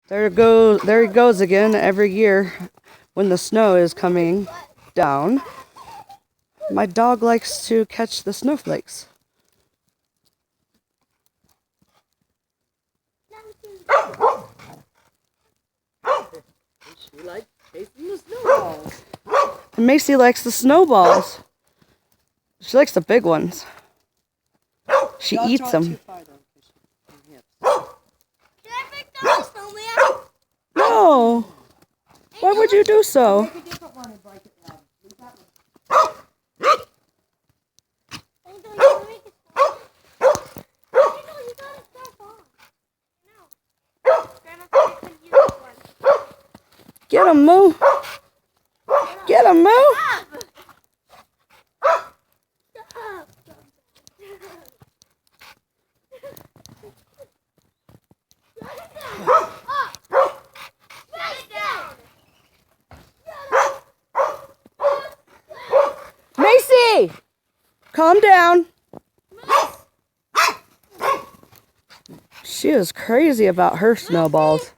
There he goes again every year when the snow is coming down. My dog likes to catch the snowflakes. She likes chasing the snowballs. And Macy likes the snowballs. She likes the big ones. She eats them. Did I pick the snowman? No. Why would you do so? Make a different one and break it down. Leave that one. Get him, Moo. Get him, Moo. Macy, calm down. She is crazy about her snowballs.